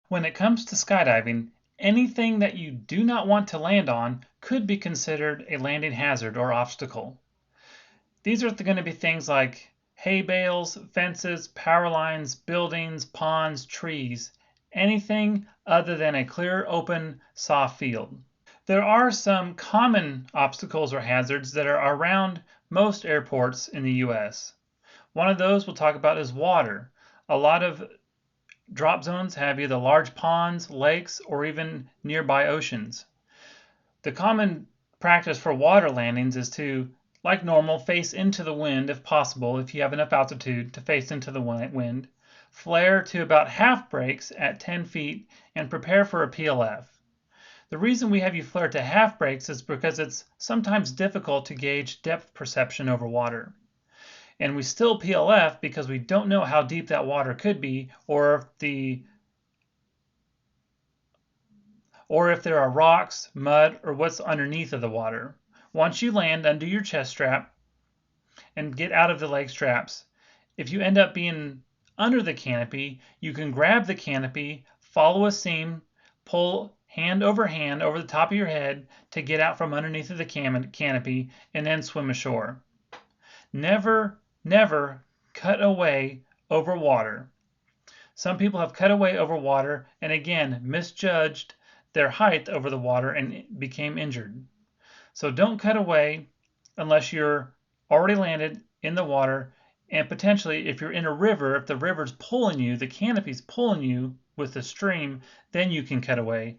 When it comes to skydiving, anything that you do not want to land on could be considered a landing hazard or obstacle. These are going to be things like hay bales, fences, power lines, buildings, ponds, trees, anything other than a clear, open, soft field. There are some common obstacles or hazards that are around most airports in the US. One of those we'll talk about is water. A lot of drop zones have either large ponds, lakes, or even nearby oceans. The common practice for water landings is to, like normal, face into the wind if possible, if you have enough altitude to face into the wind, flare to about half brakes at 10 feet, and prepare for a PLF. The reason we have you flare to half brakes is because it's sometimes difficult to gauge depth perception over water. And we still PLF because we don't know how deep that water could be, or if there are rocks, mud, or what's underneath of the water. Once you land, undo your chest strap and get out of the leg straps. If you end up being under the canopy, you can grab the canopy, follow a seam, pull hand over the top of your head to get out from underneath of the canopy, and then swim ashore. Never, never cut away over water. Some people have cut away over water and again misjudged their height over the water and became injured. So don't cut away unless you're already landed in the water, and potentially if you're in a river, if the river's pulling you, the canopy's pulling you with the stream, then you can cut away.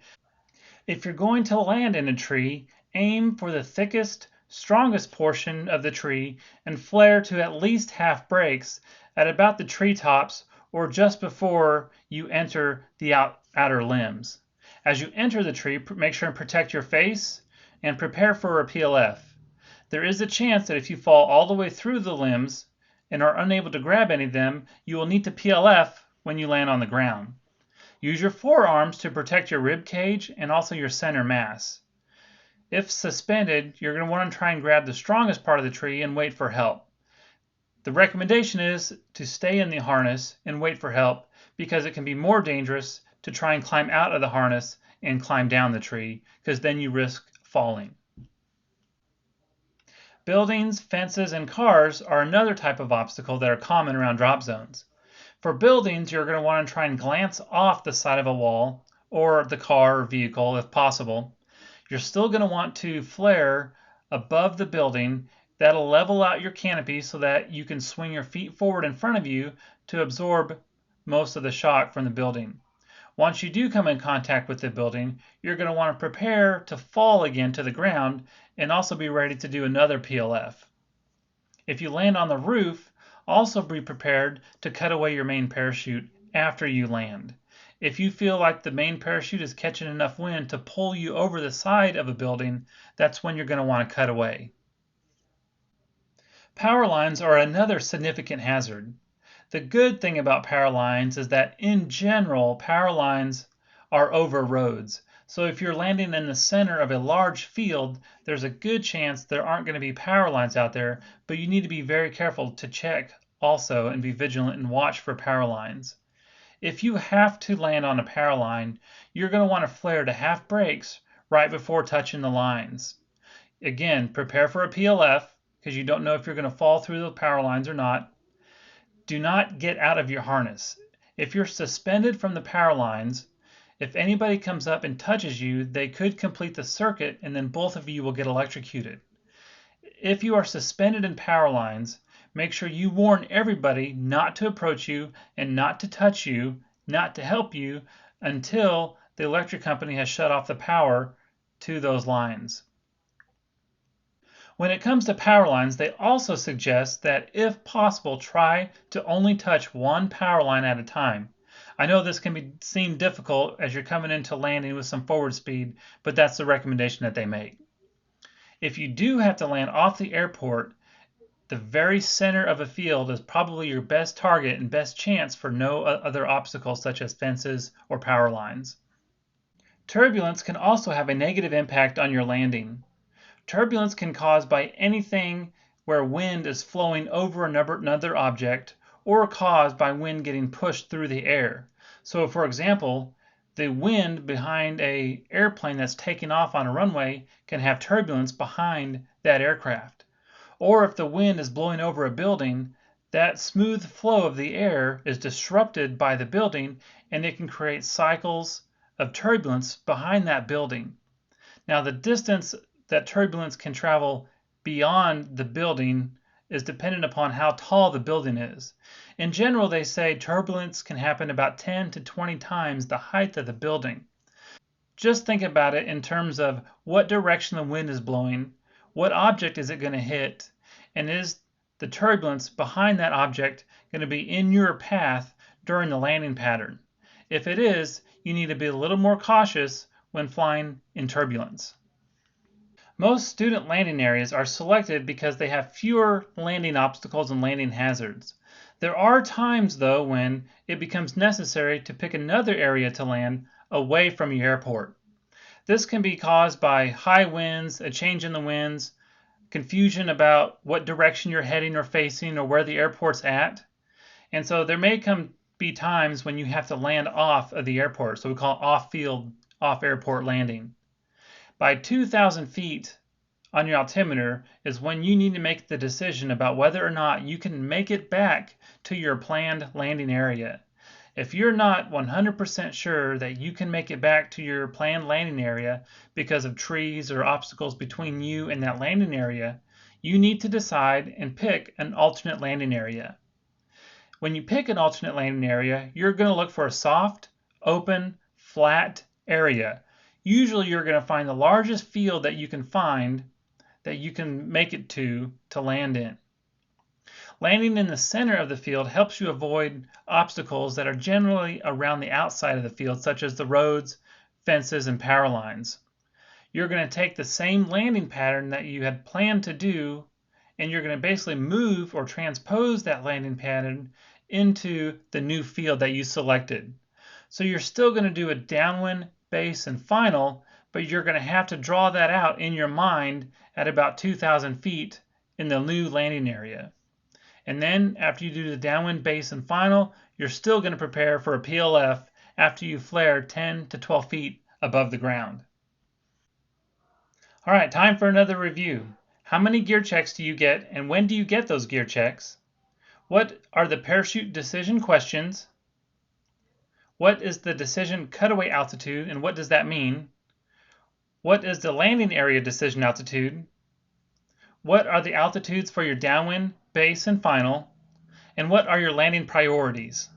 If you're going to land in a tree, aim for the thickest, strongest portion of the tree and flare to at least half brakes at about the treetops or just before you enter the outer limbs. As you enter the tree, make sure and protect your face and prepare for a PLF. There is a chance that if you fall all the way through the limbs and are unable to grab any of them, you will need to PLF when you land on the ground. Use your forearms to protect your rib cage and also your center mass. If suspended, you're going to want to try and grab the strongest part of the tree and wait for help. The recommendation is to stay in the harness and wait for help because it can be more dangerous to try and climb out of the harness and climb down the tree because then you risk falling. Buildings, fences, and cars are another type of obstacle that are common around drop zones. For buildings, you're going to want to try and glance off the side of a wall or the car or vehicle if possible. You're still going to want to flare above the building. That'll level out your canopy so that you can swing your feet forward in front of you to absorb most of the shock from the building. Once you do come in contact with the building, you're going to want to prepare to fall again to the ground and also be ready to do another PLF. If you land on the roof, also be prepared to cut away your main parachute after you land. If you feel like the main parachute is catching enough wind to pull you over the side of a building, that's when you're going to want to cut away. Power lines are another significant hazard. The good thing about power lines is that in general, power lines are over roads. So if you're landing in the center of a large field, there's a good chance there aren't going to be power lines out there, but you need to be very careful to check also and be vigilant and watch for power lines. If you have to land on a power line, you're going to want to flare to half brakes right before touching the lines. Again, prepare for a PLF because you don't know if you're going to fall through the power lines or not. Do not get out of your harness. If you're suspended from the power lines, if anybody comes up and touches you, they could complete the circuit and then both of you will get electrocuted. If you are suspended in power lines, make sure you warn everybody not to approach you and not to touch you, not to help you until the electric company has shut off the power to those lines. When it comes to power lines, they also suggest that if possible, try to only touch one power line at a time. I know this can seem difficult as you're coming into landing with some forward speed, but that's the recommendation that they make. If you do have to land off the airport, the very center of a field is probably your best target and best chance for no other obstacles such as fences or power lines. Turbulence can also have a negative impact on your landing. Turbulence can be caused by anything where wind is flowing over another object or caused by wind getting pushed through the air. So for example, The wind behind an airplane that's taking off on a runway can have turbulence behind that aircraft. Or if the wind is blowing over a building, that smooth flow of the air is disrupted by the building, and it can create cycles of turbulence behind that building. Now, the distance that turbulence can travel beyond the building is dependent upon how tall the building is. In general, they say turbulence can happen about 10 to 20 times the height of the building. Just think about it in terms of what direction the wind is blowing, what object is it going to hit, and is the turbulence behind that object going to be in your path during the landing pattern? If it is, you need to be a little more cautious when flying in turbulence. Most student landing areas are selected because they have fewer landing obstacles and landing hazards. There are times, though, when it becomes necessary to pick another area to land away from your airport. This can be caused by high winds, a change in the winds, confusion about what direction you're heading or facing or where the airport's at. And so there may be times when you have to land off of the airport, so we call it off-field, off-airport landing. By 2,000 feet on your altimeter is when you need to make the decision about whether or not you can make it back to your planned landing area. If you're not 100% sure that you can make it back to your planned landing area because of trees or obstacles between you and that landing area, you need to decide and pick an alternate landing area. When you pick an alternate landing area, you're going to look for a soft, open, flat area. Usually you're going to find the largest field that you can find that you can make it to land in. Landing in the center of the field helps you avoid obstacles that are generally around the outside of the field, such as the roads, fences, and power lines. You're going to take the same landing pattern that you had planned to do, and you're going to basically move or transpose that landing pattern into the new field that you selected. So you're still going to do a downwind, base, and final, but you're going to have to draw that out in your mind at about 2,000 feet in the new landing area. And then after you do the downwind, base, and final, you're still going to prepare for a PLF after you flare 10 to 12 feet above the ground. All right, time for another review. How many gear checks do you get, and when do you get those gear checks? What are the parachute decision questions? What is the decision cutaway altitude, and what does that mean? What is the landing area decision altitude? What are the altitudes for your downwind, base, and final? And what are your landing priorities?